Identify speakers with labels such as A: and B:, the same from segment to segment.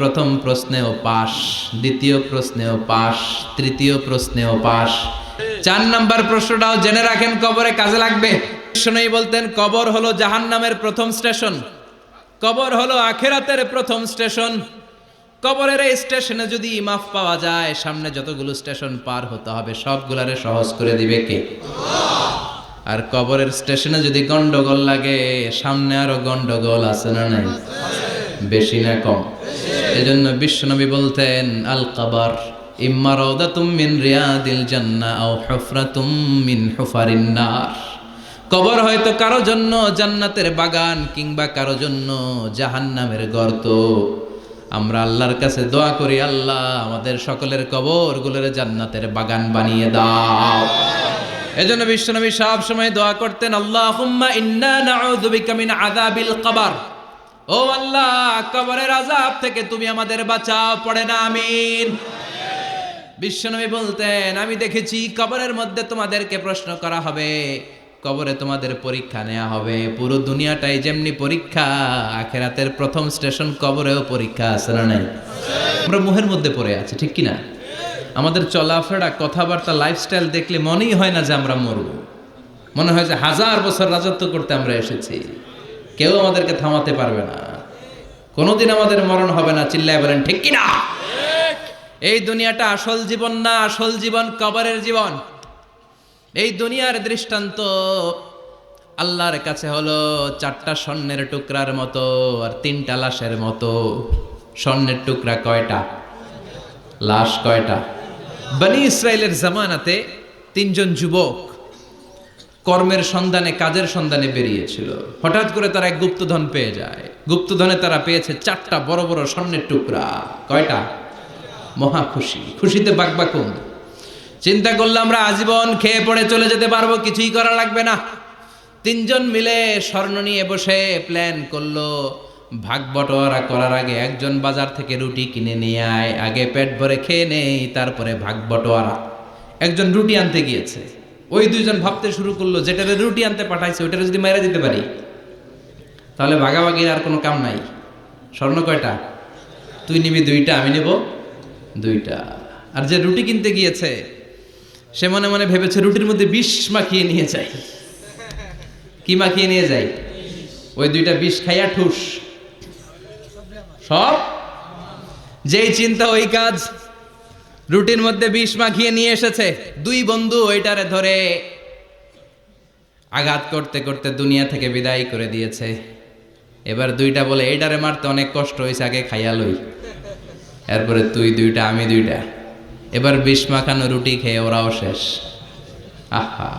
A: প্রথম প্রশ্নেও পাস, দ্বিতীয় প্রশ্নেও পাস, তৃতীয় প্রশ্নেও পাস। 4 নাম্বার প্রশ্নটাও জেনে রাখেন, কবরে কাজে লাগবে। শুনেই বলতেন কবর হলো জাহান্নামের প্রথম স্টেশন, কবর হলো আখিরাতের প্রথম স্টেশন। কবরের এই স্টেশনে যদি মাফ পাওয়া যায়, সামনে যতগুলো স্টেশন পার হতে হবে সবগুলারে সহজ করে দিবে কে? আর কবরের স্টেশনে যদি গন্ডগোল লাগে, সামনে আরো গন্ডগোল আছে না নাই? বেশি না কম? এজন্য বিশ্বনবী বলতেন আল কবর ইম্মা রাউদাতুম মিন রিয়াদিল জান্নাহ আও হুফরাতুম মিন হুফারিন নার। কবর হয়তো কারো জন্য জান্নাতের বাগান, কিংবা কারো জন্য জাহান্নামের গর্ত। আমরা আল্লাহর কাছে দোয়া করি, আল্লাহ আমাদের সকলের কবরগুলোরে জান্নাতের বাগান বানিয়ে দাও। এজন্য বিশ্বনবী সব সময় দোয়া করতেন, আল্লাহুম্মা ইন্না নাউযু বিকা মিন আযাবিল কবর। ও আল্লাহ, কবরের আযাব থেকে তুমি আমাদের বাঁচাও, পড়ে না আমিন। বিশ্বনবী বলতেন, আমি দেখেছি কবরের মধ্যে তোমাদেরকে প্রশ্ন করা হবে, কবরে তোমাদের পরীক্ষা নেওয়া হবে। পুরো দুনিয়াটাই যেমনি পরীক্ষা, আখিরাতের প্রথম স্টেশন কবরেও পরীক্ষা আছে না নাই? আমরা মুহের মধ্যে পড়ে আছি, ঠিক কিনা? আমাদের চলাফেরা, কথাবার্তা, লাইফস্টাইল দেখলে মনেই হয় না যে আমরা মরব। মনে হয় যে 1000 বছর রাজত্ব করতে আমরা এসেছি, কেউ আমাদেরকে থামাতে পারবে না, কোনোদিন আমাদের মরণ হবে না। চিল্লায় বলেন ঠিক কিনা? এই দুনিয়াটা আসল জীবন না, আসল জীবন কবরের জীবন। এই দুনিয়ার দৃষ্টান্ত আল্লাহর কাছে হলো 4টা স্বর্ণের টুকরার মতো আর 3টা লাশের মতো। স্বর্ণের টুকরা কয়টা? লাশ কয়টা? বনি ইসরাইলের জামানাতে 3 জন যুবক কর্মের সন্ধানে, কাজের সন্ধানে বেরিয়েছিল। হঠাৎ করে তারা এক গুপ্তধন পেয়ে যায়। গুপ্তধনে তারা পেয়েছে 4টা বড় বড় স্বর্ণের টুকরা। কয়টা? মহা খুশি, খুশিতে বাকবাকুম। চিন্তা করলো আমরা আজীবন খেয়ে পড়ে চলে যেতে পারবো, কিছুই করা লাগবে না। 3 জন মিলে স্বর্ণ নিয়ে বসে প্ল্যান করলো, ভাগ বটোয়ারা করার আগে একজন বাজার থেকে রুটি কিনে নিয়ে আয়, আগে পেট ভরে খেয়ে নেই, তারপরে ভাগ বটোয়ারা। একজন রুটি আনতে গিয়েছে, ওই 2 জন ভাবতে শুরু করলো, যেটারে রুটি আনতে পাঠাইছে ওইটারে যদি মেরে দিতে পারি তাহলে ভাগাভাগির আর কোনো কাম নাই। স্বর্ণ কয়টা? তুই নিবি 2টা, আমি নেব 2টা। আর যে রুটি কিনতে গিয়েছে সে মনে মনে ভেবেছে রুটির মধ্যে বিষ মাখিয়ে নিয়ে যাই। কি মাখিয়ে নিয়ে যাই? ওই 2টা বিষ খাইয়া ঠুস সব। যেই চিন্তা ওই কাজ। রুটির মধ্যে বিষ মাখিয়ে নিয়ে এসেছে। 2 বন্ধু ওইটারে ধরে আঘাত করতে করতে দুনিয়া থেকে বিদায় করে দিয়েছে। এবার 2টা বলে, এইটারে মারতে অনেক কষ্ট হয়েছে, আগে খাইয়া লই, এরপরে তুই 2টা আমি 2টা। এবার বিষ মাখানো রুটি খেয়ে ওরাও শেষ। আহা,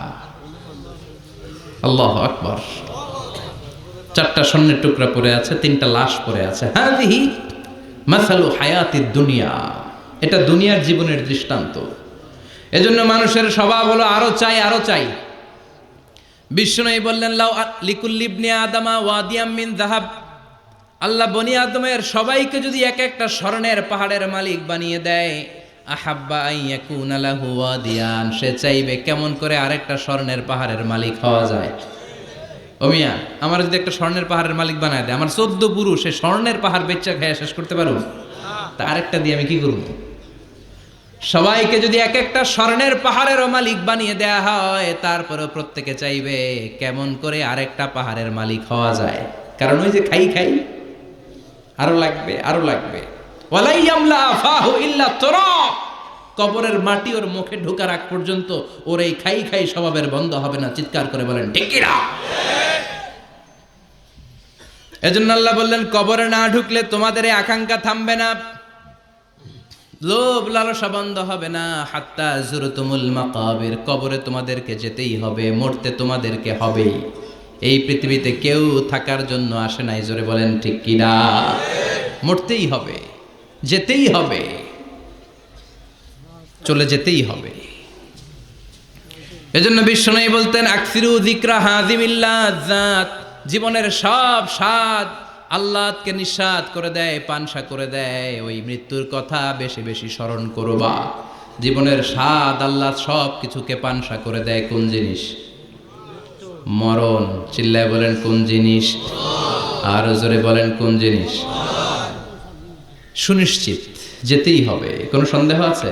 A: আল্লাহু আকবার। 4টা স্বর্ণের টুকরা পড়ে আছে, 3টা লাশ পড়ে আছে। হাযিহি মাসালু হায়াতিদ দুনিয়া। এটা দুনিয়ার জীবনের দৃষ্টান্ত। এজন্য মানুষের স্বভাব হলো আরো চাই, আরো চাই। বিষ্ণু বললেন, লাউ লিকুল্লি ইবনি আদামা ওয়াদিয়াম মিন যাহাব। আল্লাহ বনি আদমের সবাইকে যদি এক একটা স্বর্ণের পাহাড়ের মালিক বানিয়ে দেয়, আহাব্বা আন ইয়াকুনা লাহু ওয়াদিয়ান, সে চাইবে কেমন করে আরেকটা স্বর্ণের পাহাড়ের মালিক হওয়া যায়। ও মিয়া, আমার যদি একটা স্বর্ণের পাহাড়ের মালিক বানায় দেয়, আমার 14 পুরুষ সে স্বর্ণের পাহাড় বেচা খেয়ে শেষ করতে পারবো? তা আরেকটা দিয়ে আমি কি করব? সবাইকে যদি এক একটা স্বর্ণের পাহাড়েরও মালিক বানিয়ে দেয়া হয়, তারপরেও প্রত্যেকে চাইবে কেমন করে আরেকটা পাহাড়ের মালিক হওয়া যায়। কারণ ওই যে খাই খাই, আরো লাগবে, আরো লাগবে। ওয়ালাই ইয়ামলা আফাহু ইল্লা তুরাব। কবরের মাটি ওর মুখে ঢোকার আগ পর্যন্ত ওর এই খাই খাই স্বভাবের বন্ধ হবে না। চিৎকার করে বলেন ঠিক কিনা? এজন্য আল্লাহ বললেন, কবরে না ঢুকলে তোমাদের এই আকাঙ্ক্ষা থামবে না, লোভ লালসা বন্ধ হবে না। হাত্তা যুরতুমুল মাকাবির, কবরে তোমাদেরকে যেতেই হবে, মরতে তোমাদেরকে হবে। এই পৃথিবীতে কেউ থাকার জন্য আসে নাই, জোরে বলেন ঠিক কিনা? মরতেই হবে, যেতেই হবে, চলে যেতেই হবে। এজন্য বিশ্বনবী বলতেন, আকসিরু যিকরা হাযিমিল লাযাত। জীবনের সব স্বাদ আল্লাহকে নিঃস্বাদ করে দেয়, পানসা করে দেয়। ওই মৃত্যুর কথা বেশি বেশি স্মরণ করবা। জীবনের স্বাদ আল্লাহ সব কিছুকে পানসা করে দেয়। কোন জিনিস? মরণ। চিল্লায় বলেন কোন জিনিস? আরো জোরে বলেন কোন জিনিস? সুনিশ্চিত যেতেই হবে, কোনো সন্দেহ আছে?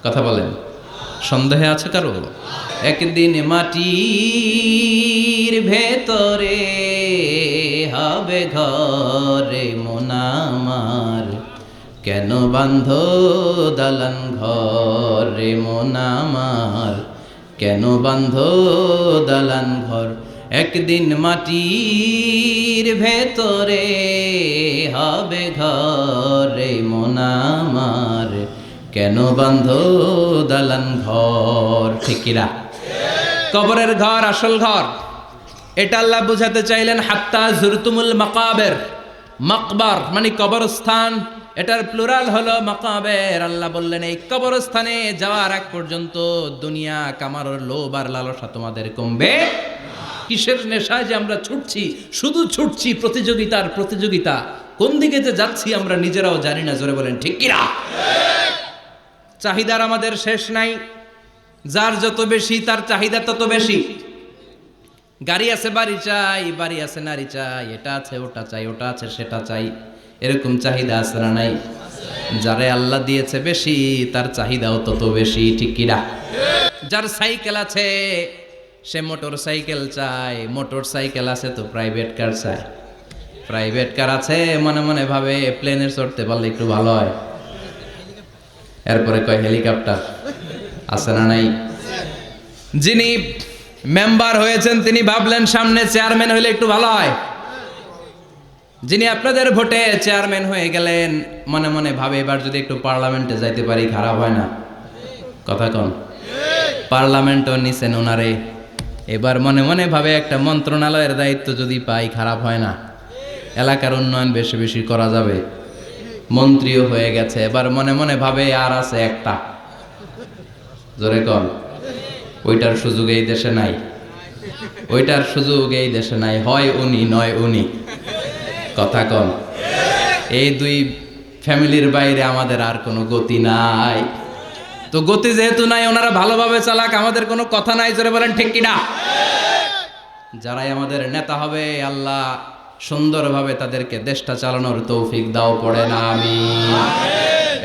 A: কথা বলেন, সন্দেহে আছে কারো? একদিন মাটির ভেতরে হবে ঘরে মন আমার, কেন বান্ধ দালান ঘরে মন আমার, কেন বান্ধ দালান ঘর। একদিন মাটির ভেতরে হবে ঘরে মন আমার, কেন বান্ধ দালান ঘর। ঠিক কিনা? কবরের ঘর আসল ঘর, এটা আল্লাহ বুঝাতে চাইলেন। হাত্তা জুরতুমুল মাকাবের, মাকবার মানে কবরস্থান, এটার প্লুরাল হলো মাকাবের। আল্লাহ বললেন এই কবরস্থানে যাওয়ার আগ পর্যন্ত দুনিয়া কামানোর লোভ আর লালসা তোমাদের কমবে। কিসের নেশায় যে আমরা ছুটছি, শুধু ছুটছি প্রতিযোগিতার প্রতিযোগিতা, কোন দিকে যে যাচ্ছি আমরা নিজেরাও জানি না। জোরে বলেন ঠিক কিনা? চাহিদার আমাদের শেষ নাই, যার যত বেশি তার চাহিদা তত বেশি। গাড়ি আছে বাড়ি চাই, বাড়ি আছে নারী চাই, এটা আছে ওটা চাই, ওটা আছে সেটা চাই, এরকম চাহিদা আছে না নাই? যারে আল্লাহ দিয়েছে বেশি তার চাহিদাও তত বেশি। ঠিক কিনা? যার সাইকেল আছে সে মোটর সাইকেল চায়, মোটর সাইকেল আছে তো প্রাইভেট কার চায়, প্রাইভেট কার আছে মনে মনে ভাবে প্লেনে চড়তে পারলে একটু ভালো হয়, এরপরে কয় হেলিকপ্টার আছে না নাই? যিনি মেম্বার হয়েছেন তিনি ভাবলেন সামনে চেয়ারম্যান হইলে একটু ভালো হয়। যিনি আপনাদের ভোটে চেয়ারম্যান হয়ে গেলেন মনে মনে ভাবে এবার যদি একটু পার্লামেন্টে যাইতে পারি খারাপ হয় না। কথা কন, পার্লামেন্টও নিছেন ওনারে, এবার মনে মনে ভাবে একটা মন্ত্রণালয়ের দায়িত্ব যদি পাই খারাপ হয় না, এলাকার উন্নয়ন বেশি বেশি করা যাবে। মন্ত্রীও হয়ে গেছে, এবার মনে মনে ভাবে আর আছে একটা। জোরে কন, ওইটার সুযোগ এই দেশে নাই, ওইটার সুযোগ এই দেশে নাই, হয় উনি নয় উনি। কথা কন, এই দুই ফ্যামিলির বাইরে আমাদের আর কোনো গতি নাই। তো গতি যেহেতু নাই, ওনারা ভালোভাবে চালাক, আমাদের কোনো কথা নাই। জোরে বলেন ঠিক কিনা? যারাই আমাদের নেতা হবে আল্লাহ সুন্দরভাবে তাদেরকে দেশটা চালানোর তৌফিক দাও, পড়ে না আমিন।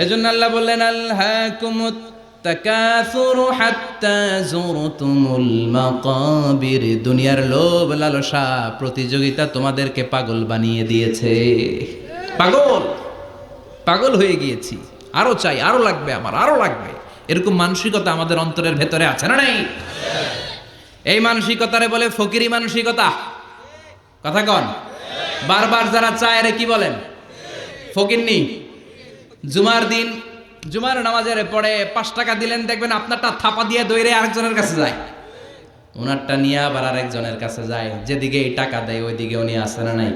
A: এজন্য আল্লাহ বললেন আলহাকুমুত তাকাসুরু হাত্তা যুরতুমুল মাকাবির, দুনিয়ার লোভ লালসা প্রতিযোগিতা তোমাদেরকে পাগল বানিয়ে দিয়েছে। পাগল পাগল হয়ে গিয়েছি, আরো চাই, আরো লাগবে আমার, আরো লাগবে, এরকম মানসিকতা আমাদের অন্তরের ভেতরে আছে না নাই? এই মানসিকতারে বলে ফকিরি মানসিকতা। কথা কন, বারবার যারা চায় এর কি বলেন? ফকিরনি। জুমার দিন জুমার নামাজের পরে 5 টাকা দিলেন, দেখবেন আপনারটা থাপা দিয়ে দৌড়ে আরেকজনের কাছে যায়, ওনারটা নিয়ে আবার আরেকজনের কাছে যায়। যেদিকে এই টাকা দেয় ওইদিকে উনি আসে না নাই?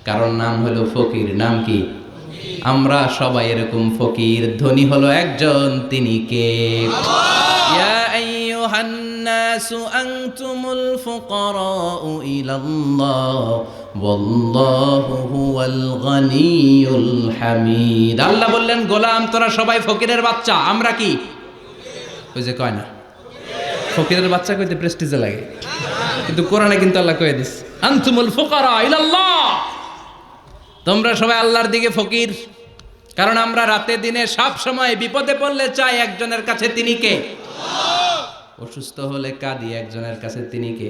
A: কারণ নাম হলো ফকির। নাম কি? আমরা সবাই এরকম ফকির। ধনী হলো একজন, তিনি কে? ইয়া আইয়ুহান নাসু আনতুমুল ফুকারাউ ইলাল্লাহ ওয়াল্লাহু হুয়াল গনিয়ুল হামিদ। আল্লাহ বললেন গোলাম তোরা সবাই ফকিরের বাচ্চা। আমরা কি? ওই যে কয় না ফকিরের বাচ্চা কইতে প্রেস্টিজে লাগে, কিন্তু কোরআনে কিন্তু আল্লাহ কয়ে দিস আনতুমুল ফুকারা ইলাল্লাহ, তোমরা সবাই আল্লাহর দিকে ফকির। কারণ আমরা রাতে দিনে সব সময় বিপদে পড়লে চাই একজনের কাছে, তিনি কে? অসুস্থ হলে কাঁদি একজনের কাছে, তিনি কে?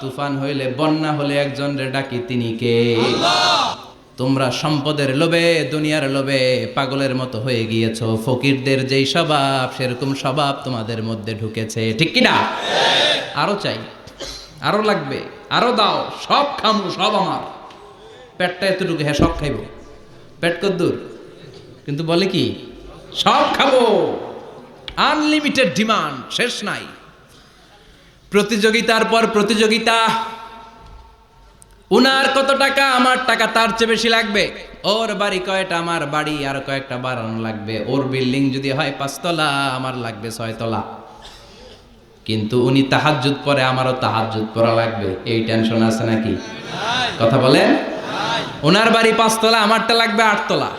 A: তুফান হইলে বন্যা হলে একজনের ডাকি, তিনি কে? তোমরা সম্পদের লোভে দুনিয়ার লোভে পাগলের মতো হয়ে গিয়েছো। ফকিরদের যেই স্বভাব সেরকম স্বভাব তোমাদের মধ্যে ঢুকেছে। ঠিক কিনা? আরো চাই, আরো লাগবে, আরো দাও, সব খামু, সব আমার। পেটটা এতটুকু, হ্যাঁ সব খাইব। পেট কদ্দুর, কিন্তু বলে কি সব খাবো। আনলিমিটেড ডিমান্ড, শেষ নাই। প্রতিযোগিতার পর প্রতিযোগিতা। উনার কত টাকা, আমার টাকা তার চেয়ে বেশি লাগবে। ওর বাড়ি কয়টা, আমার বাড়ি আর কয়েকটা বাড়ানো লাগবে। ওর বিল্ডিং যদি হয় 5 তলা, আমার লাগবে 6 তলা। কিন্তু উনি তাহাজ্জুদ পড়ে, আমারও তাহাজ্জুদ পড়া লাগবে। এই টেনশন আছে নাকি? কথা বলেন। ওনার বাড়ি 5 তলা, আমারটা লাগবে 8 তলা।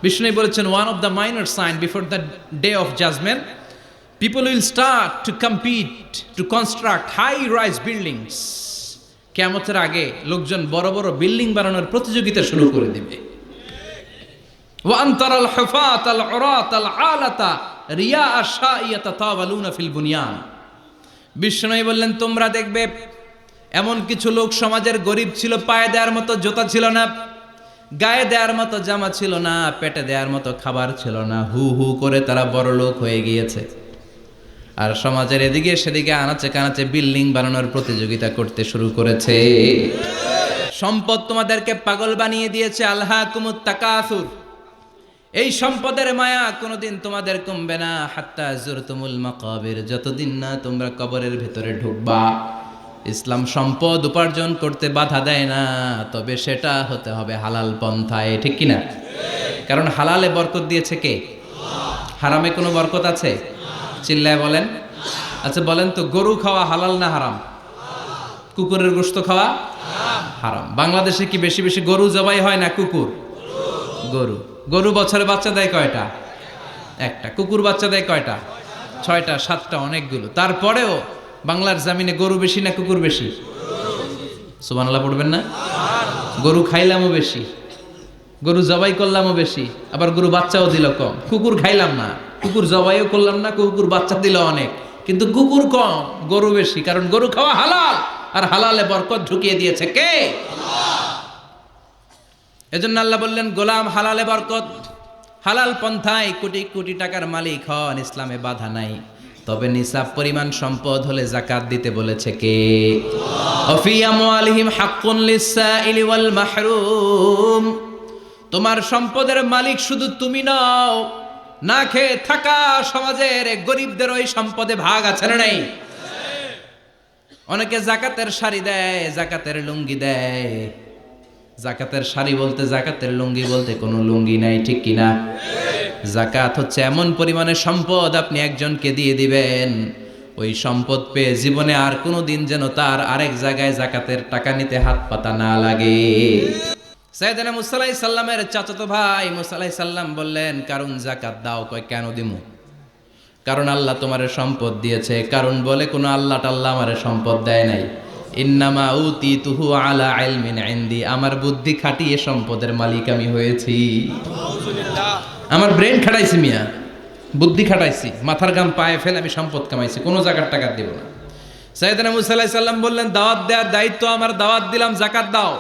A: বিষ্ণু বলেছেন one of the minor sign before the day of judgement, people will start to compete to construct high rise buildings. কিয়ামতের আগে লোকজন বড় বড় বিল্ডিং বানানোর প্রতিযোগিতা শুরু করে দেবে। ওয়া আনতারাল হুফাতাল উরাতাল আলাতা রিয়া আশাইয়াতা তাওয়ালুনা ফিল বুনিয়ান। বিষ্ণু বললেন তোমরা দেখবে এমন কিছু লোক সমাজের গরিব ছিল, পায়ে দেওয়ার মতো জুতা ছিল না, গায়ে দেওয়ার মতো জামা ছিল না, পেটে দেওয়ার মতো খাবার ছিল না, হু হু করে তারা বড় লোক হয়ে গিয়েছে। আর সমাজের এদিকে সেদিকে আনাচে কানাচে বিল্ডিং বানানোর প্রতিযোগিতা করতে শুরু করেছে। সম্পদ তোমাদেরকে পাগল বানিয়ে দিয়েছে। আলহাকুমুত তাকাসুর, এই সম্পদের মায়া কোনোদিন তোমাদের কমবে না। হাত্তা যুরতুমুল মাকাবির, যতদিন না তোমরা কবরের ভেতরে ঢুকবা। ইসলাম সম্পদ উপার্জন করতে বাধা দেয় না, তবে সেটা হতে হবে হালাল পন্থায়, ঠিক কিনা? কারণ হালালে বরকত দিয়েছে কে? হারামে কোনো বরকত আছে? চিল্লায় বলেন। আচ্ছা বলেন তো, গরু খাওয়া হালাল না হারাম? কুকুরের গোশত খাওয়া হারাম। বাংলাদেশে কি বেশি বেশি গরু জবাই হয় না কুকুর? গরু। গরু বছরে বাচ্চা দেয় কয়টা? একটা। কুকুর বাচ্চা দেয় কয়টা? 6টা 7টা, অনেকগুলো। তারপরেও বাংলার জামিনে গরু বেশি না কুকুর বেশি? সুবহানাল্লাহ পড়বেন না? গরু খাইলামও বেশি, গরু জবাই করলামও বেশি, আবার গরু বাচ্চাও দিল কম। কুকুর খাইলাম না, কুকুর জবাইও করলাম না, কুকুর বাচ্চা দিল অনেক, কিন্তু কুকুর কম, গরু বেশি। কারণ গরু খাওয়া হালাল, আর হালালে বরকত ঢুকিয়ে দিয়েছে কে? এজন্য আল্লাহ বললেন গোলাম হালালে বরকত, হালাল পন্থায় কোটি কোটি টাকার মালিক হন, ইসলামে বাধা নাই। তবে নিসাব পরিমাণ সম্পদ হলে যাকাত দিতে বলেছে কে? ওয়াফি আমওয়ালিহিম হাক্কুন লিসসাইলি ওয়াল মাহরুম। তোমার সম্পদের মালিক শুধু তুমি নও, না খেয়ে থাকা সমাজের গরিবদের ওই সম্পদে ভাগ আছে না নাই? অনেকে জাকাতের শাড়ি দেয়, জাকাতের লুঙ্গি দেয়। জাকাতের শাড়ি বলতে জাকাতের লুঙ্গি বলতে কোনো লুঙ্গি নাই, ঠিক কিনা? জাকাত হচ্ছে এমন পরিমাণে সম্পদ আপনি একজনকে দিয়ে দিবেন, ওই সম্পদ পেয়ে জীবনে আর কোনো দিন যেন তার আরেক জায়গায় জাকাতের টাকা নিতে হাত পাতা না লাগে। সাইয়েদনা মুসা আলাইহিস সালামের চাচাতো ভাই মুসা আলাইহিস সালাম বললেন কারণ জাকাত দাও। কয় কেন দিমু? কারণ আল্লাহ তোমারে সম্পদ দিয়েছে। কারণ বলে কোনো আল্লাহ টাল্লাহ আমারে সম্পদ দেয় নাই। ইন্নামা উতিতুহু আলা ইলমিন ইনদি, আমার বুদ্ধি খাটিয়ে সম্পদের মালিক আমি হয়েছি। আমার ব্রেন খাটাইছি মিয়া, বুদ্ধি খাটাইছি, মাথার গাম পায়ে ফেলে আমি সম্পদ কামাইছি, কোনো জাকাত টাকা দেব না। সাইয়েদনা মুসা আলাইহিস সালাম বললেন দাওয়াত দেওয়ার দায়িত্ব আমার, দাওয়াত দিলাম, জাকাত দাও,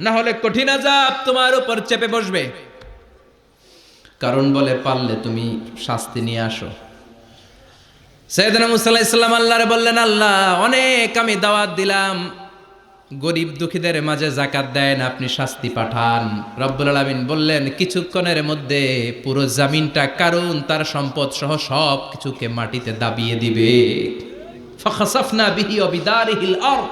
A: না হলে কঠিন আযাব তোমার উপর চেপে বসবে। কারণ বলে পারলে তুমি শাস্তি নিয়ে আসো। সাইয়েদনা মুসা আলাইহিস সালাম আল্লাহরে বললেন আল্লাহ অনেক আমি দাওয়াত দিলাম, গরিব দুঃখীদের মাঝে জাকাত দেন, আপনি শাস্তি পাঠান। রব্বুল আলামিন বললেন কিছুক্ষণের মধ্যে পুরো জমিনটা কারুন তার সম্পদ সহ সব কিছুকে মাটিতে দাবিয়ে দিবে। ফাখাসাফনা বিহি ওয়া বিদারিহিল আরদ,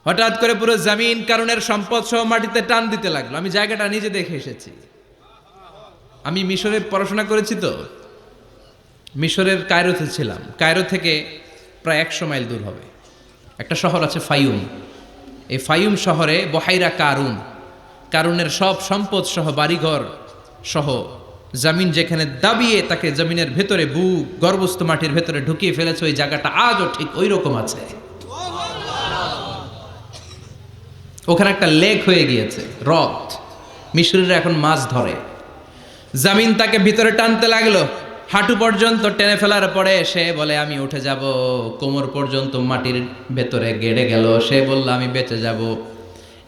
A: হঠাৎ করে পুরো জমিন কারুনের সম্পদ সহ মাটিতে টান দিতে লাগলো। আমি জায়গাটা নিজে দেখে এসেছি। আমি মিশরে পড়াশোনা করেছি, তো মিশরের কায়রোতে ছিলাম। কায়রো থেকে প্রায় 100 মাইল দূর হবে একটা শহর আছে ফাইউম। এই ফাইউম শহরে বহাইরা কারুন, কারুনের সব সম্পদ সহ বাড়িঘর সহ জমিন যেখানে দাবিয়ে তাকে জমিনের ভেতরে বুক গর্ভস্থ মাটির ভেতরে ঢুকিয়ে ফেলেছে, ওই জায়গাটা আজও ঠিক ওই রকম আছে। ওখানে একটা লেক হয়ে গিয়েছে, হ্রদ। মিশরীরা এখন মাছ ধরে। জমিন তাকে ভিতরে টানতে লাগলো, হাঁটু পর্যন্ত টেনে ফেলার পরে সে বলে আমি উঠে যাব। কোমর পর্যন্ত মাটির ভেতরে গেড়ে গেল, সে বলল আমি বেঁচে যাব।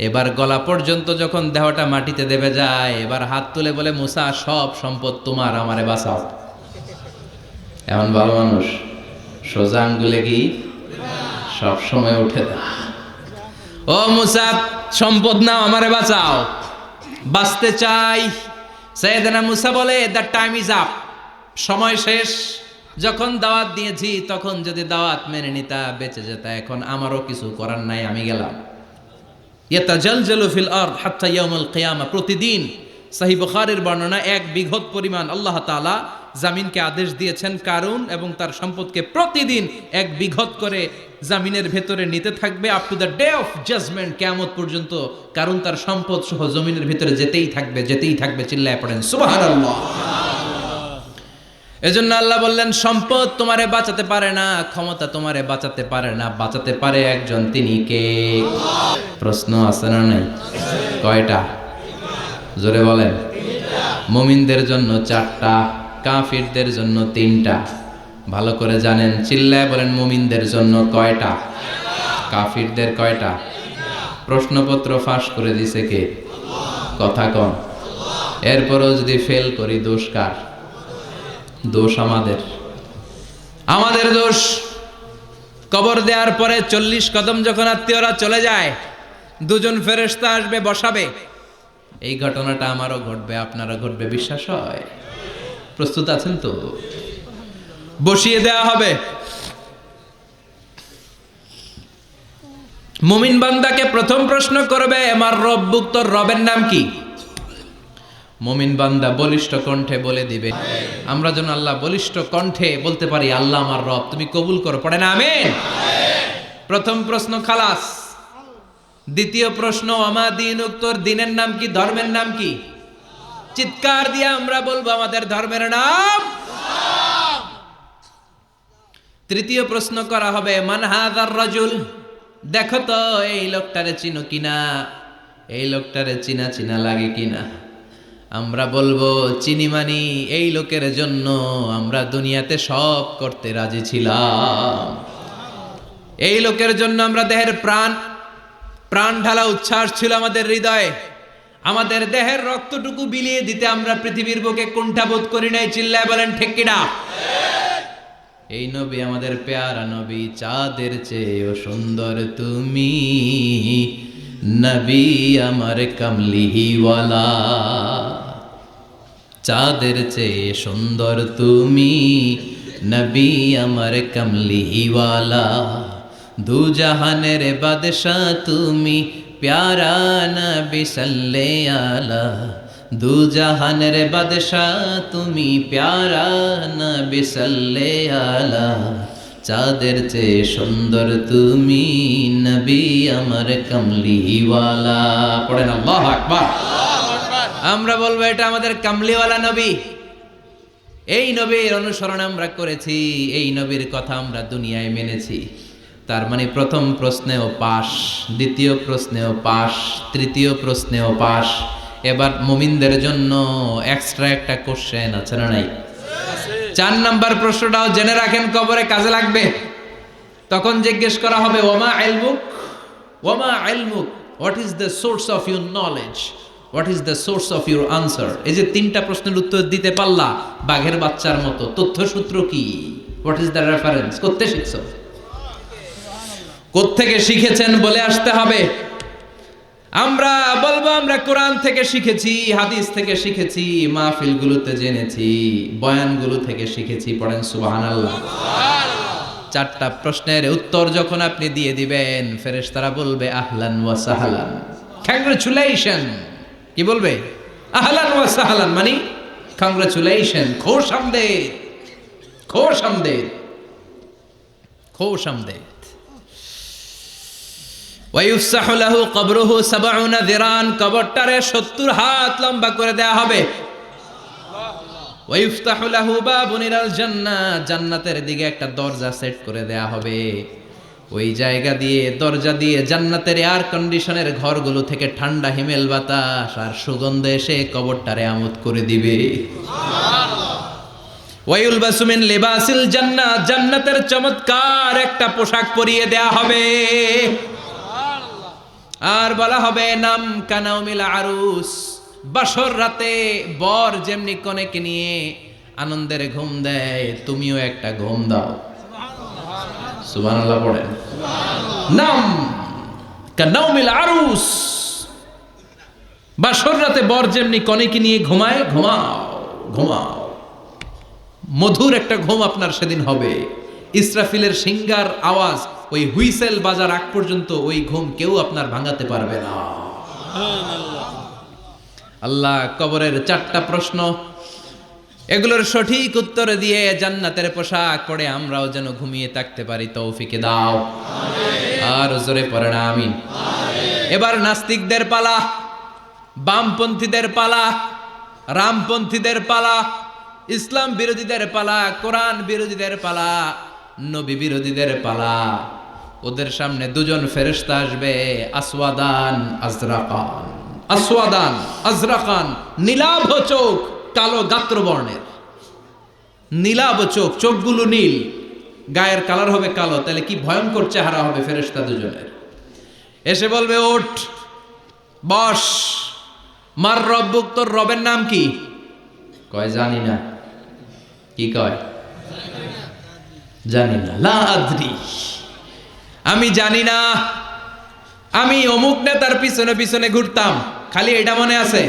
A: এবার গলা পর্যন্ত যখন দেহটা মাটিতে দেবে যায়, এবার হাত তুলে বলে মুসা সব সম্পদ তোমার, আমারে বাঁচাও। এমন ভালো মানুষ, সোজা আঙ্গুলে কি সব সময় উঠে দেয়, ও মুসা সম্পদ নাও, আমারে বাঁচাও, বাঁচতে চাই। সাইয়েদনা মুসা বলে দ্য টাইম ইজ আপ, সময় শেষ। যখন দাওয়াত দিয়েছি তখন যদি দাওয়াত মেনে নিতা বেঁচে যেতা, এখন আমারও কিছু করার নাই, আমি গেলাম। ইয়াতাজালজালু ফিল আরদ হাত্তা ইয়াউমুল কিয়ামা, প্রতিদিন সহিহ বুখারীর বর্ণনা 1 বিঘত পরিমাণ আল্লাহ তাআলা জামিনকে আদেশ দিয়েছেন কারুন এবং তার সম্পদকে প্রতিদিন 1 বিঘত করে জামিনের ভেতরে নিতে থাকবে up to the day of judgement. কিয়ামত পর্যন্ত কারুন তার সম্পদ সহ জমিনের ভিতরে যেতেই থাকবে, যেতেই থাকবে। চিল্লায় পড়েন সুবহানাল্লাহ। এজন্য আল্লাহ বললেন সম্পদ তোমারে বাঁচাতে পারে না, ক্ষমতা তোমারে বাঁচাতে পারে না, বাঁচাতে পারে একজন, তিনি কে? প্রশ্ন আছে না নাই? কয়টা? জোরে বলেন। মুমিনদের জন্য 4টা, কাফিরদের জন্য 3টা। ভালো করে জানেন, চিল্লায় বলেন, মুমিনদের জন্য কয়টা, কাফিরদের কয়টা? প্রশ্নপত্র ফাঁস করে দিছে কে? কথা কন। এরপরও যদি ফেল করি, দোষ কার? দোষ আমাদের, আমাদের দোষ। কবর দেওয়ার পরে 40 কদম যখন আত্মীয়রা চলে যায়, 2জন ফেরেশতা আসবে, বসাবে। এই ঘটনাটা আমারও ঘটবে, আপনারও ঘটবে, বিশ্বাস হয়? প্রস্তুত আছেন তো? বসিয়ে দেয়া হবে। মুমিন বান্দাকে প্রথম প্রশ্ন করবে, আমার রব্বুক, তোর রবের নাম কি? মুমিন বান্দা বলিষ্ঠ কণ্ঠে বলে দিবে। আমরা যেন আল্লাহ বলিষ্ঠ কণ্ঠে বলতে পারি, আল্লাহ আমার রব, তুমি কবুল করো। পড়ে না আমিন? প্রথম প্রশ্ন খালাস। দ্বিতীয় প্রশ্ন, আমা দীনুক, তোর দিনের নাম কি, ধর্মের নাম কি? চিৎকার দিয়ে আমরা বলবো, আমাদের ধর্মের নাম। তৃতীয় প্রশ্ন করা হবে, মান হাযার রাজুল, দেখো তো এই লোকটারে চিনো কিনা, এই লোকটারে চিনা চিনা লাগে কিনা। আমরা বলবো, চিনি মানি, এই লোকের জন্য আমরা দুনিয়াতে সব করতে রাজি ছিলাম। এই লোকের জন্য আমরা দেহের প্রাণ ঢালা উচ্ছ্বাস ছিল আমাদের হৃদয়ে। আমাদের দেহের রক্তটুকু বিলিয়ে দিতে আমরা পৃথিবীর বুকে কুণ্ঠাবোধ করি নাই। চিল্লায় বলেন ঠিক কিনা? এই নবী আমাদের পেয়ারা নবী, চাঁদের চেয়েও সুন্দর তুমি, নবী আমার কামলিওয়ালা। চাঁদের চেয়ে সুন্দর তুমি, নবী আমার কামলিওয়ালা। দু জাহানের বাদশাহ তুমি, প্যারা নবী সাল্লে আলা। দু জাহানের বাদশাহ তুমি, প্যারা নবী সাল্লে আলা। চাঁদের চেয়ে সুন্দর তুমি, নবী আমার কামলিওয়ালা। পড়েন আল্লাহু আকবার। আমরা বলবো, এটা আমাদের কামলিওয়ালা নবী। এই নবীর অনুসরণ আমরা করেছি, এই নবীর কথা আমরা দুনিয়ায় মেনেছি। তার মানে প্রথম প্রশ্নেও পাস, দ্বিতীয় প্রশ্নেও পাস, তৃতীয় প্রশ্নেও পাস। এবার মুমিনদের জন্য এক্সট্রা একটা কোশ্চেন আছে না নাই? 4 নাম্বার প্রশ্নটাও জেনে রাখেন, কবরে কাজে লাগবে। তখন জিজ্ঞেস করা হবে, ওমা ইলমুক, ওমা ইলমুক, what is the source of your knowledge, what is the source of your answer. এই যে 3টা প্রশ্নের উত্তর দিতে পারলা বাঘের বাচ্চার মতো, তথ্যসূত্র কি? What is the reference? করতে শিখছো, কোত্থেকে শিখেছেন বলে আসতে হবে। আমরা বলবো, আমরা কোরআন থেকে শিখেছি, হাদিস থেকে শিখেছি, মাহফিলগুলোতে জেনেছি, বয়ানগুলো থেকে শিখেছি। পড়েন সুবহানাল্লাহ। 4টা প্রশ্নের উত্তর যখন আপনি দিয়ে দিবেন, ফেরেশতারা বলবে আহলান ওয়া সাহলান, কংগ্রাচুলেশন। কি বলবে? আহলান ওয়া সাহলান, মানে কংগ্রাচুলেশন, খোশ আমদেদ, খোশ আমদেদ, খোশ আমদেদ। ওয়ায়ুফসাহু লাহু কবরুহু 70 যিরান, কবরটারে 70 হাত লম্বা করে দেয়া হবে। ওয়ায়ুফতাহু লাহু বাবুন ইলাল জান্নাহ, জান্নাতের দিকে একটা দরজা সেট করে দেয়া হবে। ওই জায়গা দিয়ে, দরজা দিয়ে জান্নাতের এয়ার কন্ডিশনের ঘরগুলো থেকে ঠান্ডা হিমেল বাতাস আর সুগন্ধ এসে কবরটারে আমোদ করে দিবে। সুবহানাল্লাহ। ওয়ায়ুলবাসু মিন লিবাসিল জান্নাহ, জান্নাতের চমৎকার একটা পোশাক পরিয়ে দেয়া হবে। আর বলা হবে, নাম কানাউমিল আরুস, বাসর রাতে বর যেমনি কনেকে নিয়ে আনন্দের ঘুম দেয়, তুমিও একটা ঘুম দাও। সুবহানাল্লাহ পড়েন। নাম কানাউমিল আরুস, বাসর রাতে বর যেমনি কনেকে নিয়ে ঘুমায়, ঘুমাও ঘুমাও। মধুর একটা ঘুম আপনার সেদিন হবে। ইসরাফিলের সিঙ্গার আওয়াজ, ওই হুইসেল বাজার আগ পর্যন্ত ওই ঘুম কেউ আপনার ভাঙাতে পারবে না। আল্লাহ কবরের 4টা প্রশ্ন, এগুলোর সঠিক উত্তর দিয়ে জান্নাতের পোশাক পরে আমরাও যেন ঘুমিয়ে থাকতে পারি, তৌফিকে দাও। আর জোরে পড়ে না আমিন। এবার নাস্তিকদের পালা, বামপন্থীদের পালা, রামপন্থীদের পালা, ইসলাম বিরোধীদের পালা, কোরআন বিরোধীদের পালা, নবী বিরোধীদের পালা। ওদের সামনে 2জন ফেরেশতা আসবে, আসওয়াদান আজরাকান, আসওয়াদান আজরাকান, নীলাভ চোখ, কালো গাত্র বর্ণের, নীলাভ চোখ, চোখগুলো নীল, গায়ের কালার হবে কালো। তাহলে কি ভয়ঙ্কর চেহারা হবে ফেরেশতা দুজনের। এসে বলবে ওঠ, বস, মার রব্বুক, তোর রবের নাম কি? কয় জানি না। কি কয়? জানি না। লা আদরি, আমি জানি না। আমি অমুক নেতার পিছনে পিছনে ঘুরতাম, খালি এটা মনে আছে।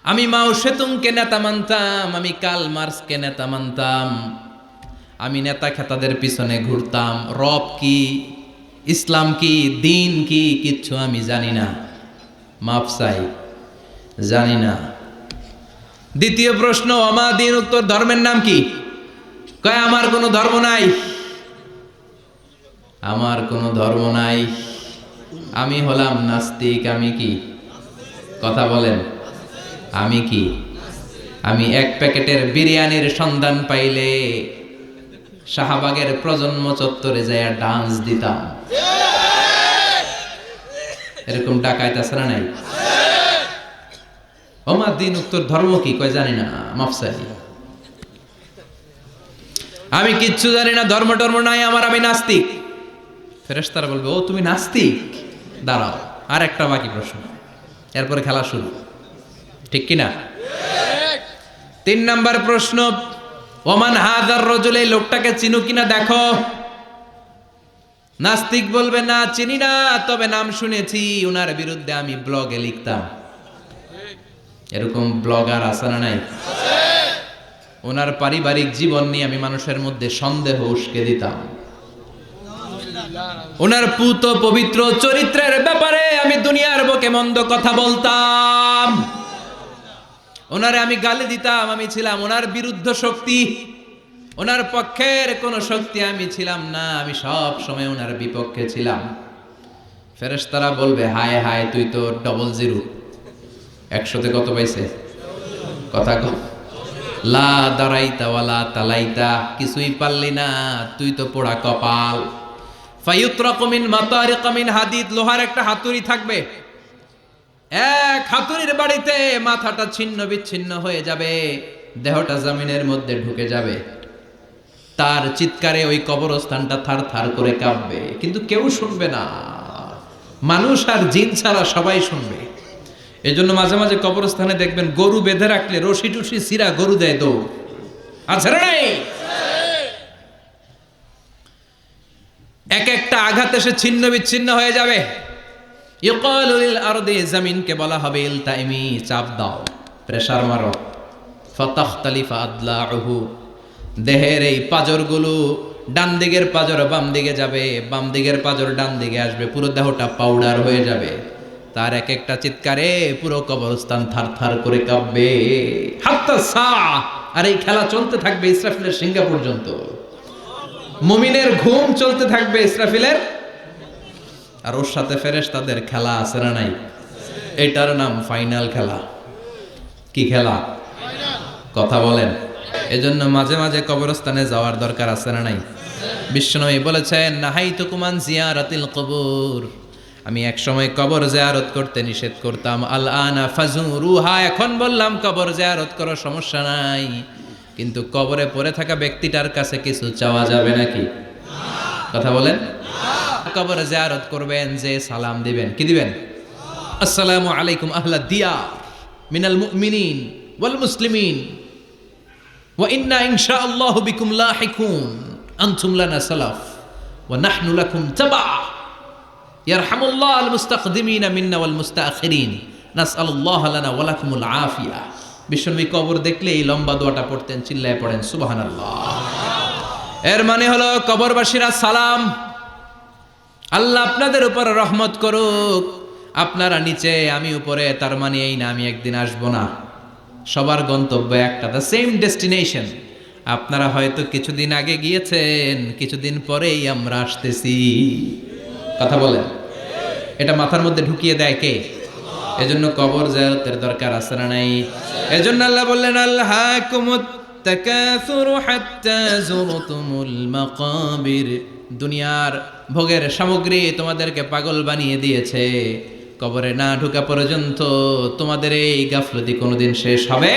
A: আমি মাও সেতুংকে নেতা মানতাম, আমি কার্ল মার্কসকে নেতা মানতাম, আমি নেতা খেতাদের পিছনে ঘুরতাম। রব কি, ইসলাম কি, দিন কি, কিচ্ছু আমি জানি না। মাফ চাই, জানি না। দ্বিতীয় প্রশ্ন, আমা দিন, উত্তর ধর্মের নাম কি? কয় আমার কোনো ধর্ম নাই, আমার কোনো ধর্ম নাই, আমি হলাম নাস্তিক। আমি কি? কথা বলেন, আমি কি? আমি এক প্যাকেটের বিরিয়ানির সন্ধান পাইলে শাহবাগের প্রজন্ম চত্বরে যায় ডান্স দিতাম। এরকম ডাকাইত আছে না নাই? ওমা দিন, উত্তর ধর্ম কি? কয় জানি না, মাফসাই, আমি কিচ্ছু জানি না, ধর্ম টর্ম নাই আমার, আমি নাস্তিক। ফেরেশতারা বলবে ও তুমি নাস্তিক, দাঁড়াও, আর একটা বাকি প্রশ্ন, এরপরে খেলা শুরু। ঠিক কিনা? 3 নাম্বার প্রশ্ন, ওমান হাদার রজুল, এই লোকটাকে চিনো কিনা দেখো। নাস্তিক বলবে না চিনি না, তবে নাম শুনেছি, ওনার বিরুদ্ধে আমি ব্লগে লিখতাম। এরকম ব্লগার আছে না নাই? ওনার পারিবারিক জীবন নিয়ে আমি মানুষের মধ্যে সন্দেহ উস্কে দিতাম। ওনার পুত পবিত্র চরিত্রের ব্যাপারে আমি দুনিয়ার বুকে মন্দ কথা বলতাম। ওনারে আমি গালি দিতাম, আমি ছিলাম ওনার বিরুদ্ধ শক্তি, ওনার পক্ষের কোন শক্তি আমি ছিলাম না, আমি সব সময় ওনার বিপক্ষে ছিলাম। ফেরেশতারা বলবে হায় হায়, তুই তো 00, 100তে কত পাইছে? কথা কম। লা দারাইতা ওয়ালা তালাইতা, কিছুই পারলি না, তুই তো পোড়া কপাল। ফায়ুতরাকু মিন মাতারিক মিন হাদিদ, লোহার একটা হাতুড়ি থাকবে, এক হাতুড়ির বাড়িতে মাথাটা ছিন্ন বিচ্ছিন্ন হয়ে যাবে, দেহটা জমিনের মধ্যে ঢুকে যাবে, তার চিৎকারে ওই কবরস্থানটা থার থার করে কাঁপবে, কিন্তু কেউ শুনবে না, মানুষ আর জিন ছাড়া সবাই শুনবে। এজন্য মাঝে মাঝে কবরস্থানে দেখবেন গরু বেঁধে রাখলে রশি টুসি সিরা গরু দেয় দৌড়, আছে না নাই? এক একটা আঘাত এসে ছিন্ন বিচ্ছিন্ন হয়ে যাবে। ইউকালু লিল আরদি, জমিনকে বলা হবে ইলতাইমি, চাপ দাও, প্রেসার মারো। ফাতাখতালিফা আদলাউহু, দেহের এই পাজরগুলো, ডান দিকের পাজর বাম দিকে যাবে, বাম দিকের পাজর ডান দিকে আসবে, পুরো দেহটা পাউডার হয়ে যাবে। তার এক একটা চিৎকারে পুরো কবরস্থান থার থার করে কাঁপবে। হাত্তা সা, আর এই খেলা চলতে থাকবে ইসরাফিলের সিংহা পর্যন্ত। মুমিনের ঘুম চলতে থাকবে ইসরাফিলের, আর ওর সাথে ফেরেশতাদের খেলা আছে না নাই? এটার নাম ফাইনাল খেলা। কি খেলা? কথা বলেন। এজন্য মাঝে মাঝে কবরস্থানে যাওয়ার দরকার আছে না নাই? বিশ্বনবী বলেছেন নাহাইতুকুম আন জিয়ারাতিল কবুর, আমি এক সময় কবর জিয়ারত করতে নিষেধ করতাম, আল আনা ফাজুরুহা, এখন বললাম কবর জিয়ারত করো, সমস্যা নাই, কিন্তু কবরে পড়ে থাকা ব্যক্তিটার কাছে কিছু চাওয়া যাবে নাকি? কথা বলেন। কবর জিয়ারত করবেন, যে সালাম দিবেন, কি দিবেন? আসসালামু আলাইকুম আহলা দিয়ার মিনাল মুমিনিন ওয়াল মুসলিমিন ওয়া ইন্না ইনশাআল্লাহু বিকুম লাহিকুন, আনতুম লানা সালাফ ওয়া নাহনু লাকুম তাবা, ইয়ারহামুল্লাহ আল মুস্তাকদিমিনা মিন্না ওয়াল মুস্তাখিরিন, নাসআলুল্লাহ লানা ওয়া লাকুমুল আফিয়া। বিশ্বনবী কবর দেখলে এই লম্বা দোয়াটা পড়তেন, চিল্লায় পড়েন সুবহানাল্লাহ। এর মানে হলো কবরবাসীরা সালাম, আল্লাহ আপনাদের উপর রহমত করুক, আপনারা নিচে আমি উপরে, তার মানে এই না আমি একদিন আসবো না, সবার গন্তব্য একটা, দ্য সেম ডেস্টিনেশন। আপনারা হয়তো কিছুদিন আগে গিয়েছেন, কিছুদিন পরেই আমরা আসতেছি। কথা বলেন। এটা মাথার মধ্যে ঢুকিয়ে দেয় কে? এজন্য কবর জিয়ারতের দরকার আছে না নাই? এজন্য আল্লাহ বললেন আল্লাহাকুমুত তাকাসুরু হাত্তা যুরতুমুল মাকাবির, দুনিয়ার ভোগের সামগ্রী তোমাদেরকে পাগল বানিয়ে দিয়েছে, কবরে না ঢোকা পর্যন্ত তোমাদের এই গাফলতি কোনোদিন শেষ হবে